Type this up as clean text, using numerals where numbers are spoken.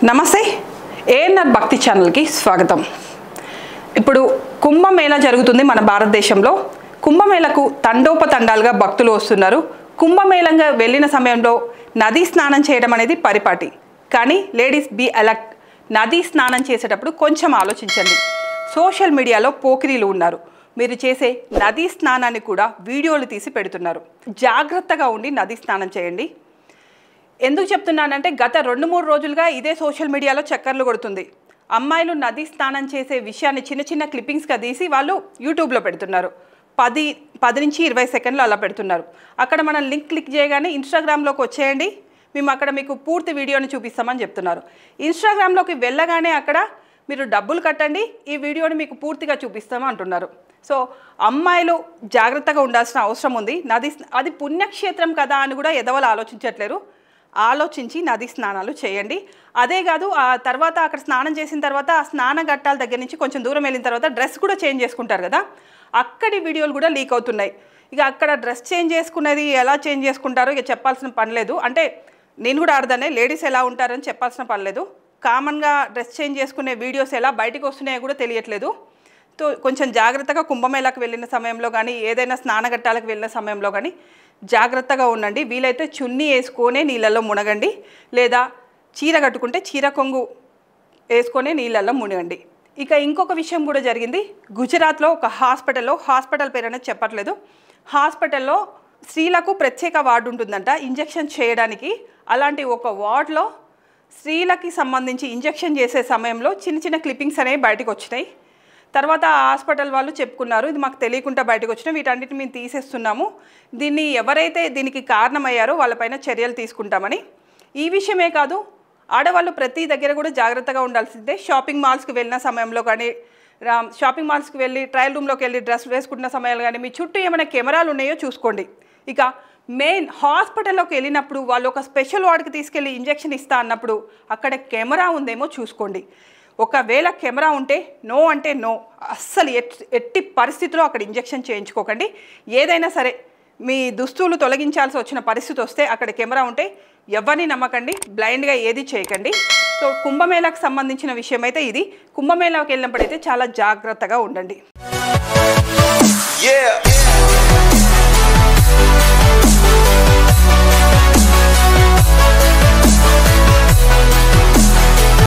నమస్తే ఏఎన్ఆర్ భక్తి ఛానల్కి స్వాగతం. ఇప్పుడు కుంభమేళా జరుగుతుంది మన భారతదేశంలో. కుంభమేళకు తండోపతండాలుగా భక్తులు వస్తున్నారు. కుంభమేళంగా వెళ్ళిన సమయంలో నదీ స్నానం చేయడం అనేది పరిపాటి. కానీ లేడీస్ బీ అలర్ట్. నదీ స్నానం చేసేటప్పుడు కొంచెం ఆలోచించండి. సోషల్ మీడియాలో పోకిరీలు ఉన్నారు. మీరు చేసే నదీ స్నానాన్ని కూడా వీడియోలు తీసి పెడుతున్నారు. జాగ్రత్తగా ఉండి నదీ స్నానం చేయండి. ఎందుకు చెప్తున్నానంటే గత 2-3 రోజులుగా ఇదే సోషల్ మీడియాలో చక్కర్లు కొడుతుంది. అమ్మాయిలు నదీ స్నానం చేసే విషయాన్ని చిన్న చిన్న క్లిప్పింగ్స్గా తీసి వాళ్ళు యూట్యూబ్లో పెడుతున్నారు. 10 నుంచి 20 సెకండ్లు అలా పెడుతున్నారు. అక్కడ మనం లింక్ క్లిక్ చేయగానే ఇన్స్టాగ్రామ్లోకి వచ్చేయండి, మేము అక్కడ మీకు పూర్తి వీడియోని చూపిస్తామని చెప్తున్నారు. ఇన్స్టాగ్రామ్లోకి వెళ్ళగానే అక్కడ మీరు డబ్బులు కట్టండి, ఈ వీడియోని మీకు పూర్తిగా చూపిస్తాము అంటున్నారు. సో అమ్మాయిలు జాగ్రత్తగా ఉండాల్సిన అవసరం ఉంది. అది పుణ్యక్షేత్రం కదా అని కూడా ఎదవలు ఆలోచించట్లేరు. ఆలోచించి నదీ స్నానాలు చేయండి. అదే కాదు, ఆ తర్వాత అక్కడ స్నానం చేసిన తర్వాత ఆ స్నాన ఘట్టాల దగ్గర నుంచి కొంచెం దూరం వెళ్ళిన తర్వాత డ్రెస్ కూడా చేంజ్ చేసుకుంటారు కదా, అక్కడి వీడియోలు కూడా లీక్ అవుతున్నాయి. ఇక అక్కడ డ్రెస్ చేంజ్ చేసుకునేది ఎలా చేంజ్ చేసుకుంటారో ఇక చెప్పాల్సిన పని లేదు. అంటే నేను కూడా ఆడదానే, లేడీస్ ఎలా ఉంటారని చెప్పాల్సిన పని లేదు. కామన్గా డ్రెస్ చేంజ్ చేసుకునే వీడియోస్ ఎలా బయటకు వస్తున్నాయో కూడా తెలియట్లేదు. సో కొంచెం జాగ్రత్తగా కుంభమేళాకు వెళ్ళిన సమయంలో కానీ ఏదైనా స్నానఘట్టాలకు వెళ్ళిన సమయంలో కానీ జాగ్రత్తగా ఉండండి. వీలైతే చున్నీ వేసుకొనే నీళ్ళల్లో మునగండి, లేదా చీర కట్టుకుంటే చీర కొంగు వేసుకొనే నీళ్ళల్లో మునగండి. ఇక ఇంకొక విషయం కూడా జరిగింది. గుజరాత్లో ఒక హాస్పిటల్ పేరు అనేది చెప్పట్లేదు, హాస్పిటల్లో స్త్రీలకు ప్రత్యేక వార్డు ఉంటుందంట ఇంజెక్షన్ చేయడానికి. అలాంటి ఒక వార్డులో స్త్రీలకి సంబంధించి ఇంజెక్షన్ చేసే సమయంలో చిన్న చిన్న క్లిప్పింగ్స్ అనేవి బయటకు వచ్చినాయి. తర్వాత ఆ హాస్పిటల్ వాళ్ళు చెప్పుకున్నారు, ఇది మాకు తెలియకుండా బయటకు వచ్చినాయి, వీటన్నిటిని మేము తీసేస్తున్నాము, దీన్ని ఎవరైతే దీనికి కారణమయ్యారో వాళ్ళపైన చర్యలు తీసుకుంటామని. ఈ విషయమే కాదు, ఆడవాళ్ళు ప్రతి దగ్గర కూడా జాగ్రత్తగా ఉండాల్సిందే. షాపింగ్ మాల్స్కి వెళ్ళిన సమయంలో కానీ, షాపింగ్ మాల్స్కి వెళ్ళి ట్రయల్ రూమ్లోకి వెళ్ళి డ్రెస్ వేసుకుంటున్న సమయాలు కానీ మీ చుట్టూ ఏమైనా కెమెరాలు ఉన్నాయో చూసుకోండి. ఇక మెయిన్ హాస్పిటల్లోకి వెళ్ళినప్పుడు వాళ్ళు ఒక స్పెషల్ వార్డుకి తీసుకెళ్ళి ఇంజెక్షన్ ఇస్తా అన్నప్పుడు అక్కడ కెమెరా ఉందేమో చూసుకోండి. ఒకవేళ కెమెరా ఉంటే నో అంటే నో, అస్సలు ఎట్టి పరిస్థితిలో అక్కడ ఇంజెక్షన్ చేయించుకోకండి. ఏదైనా సరే మీ దుస్తులు తొలగించాల్సి వచ్చిన పరిస్థితి వస్తే అక్కడ కెమెరా ఉంటే ఎవరిని నమ్మకండి, బ్లైండ్గా ఏది చేయకండి. సో కుంభమేళాకు సంబంధించిన విషయం అయితే ఇది. కుంభమేళాకి వెళ్ళినప్పుడైతే చాలా జాగ్రత్తగా ఉండండి.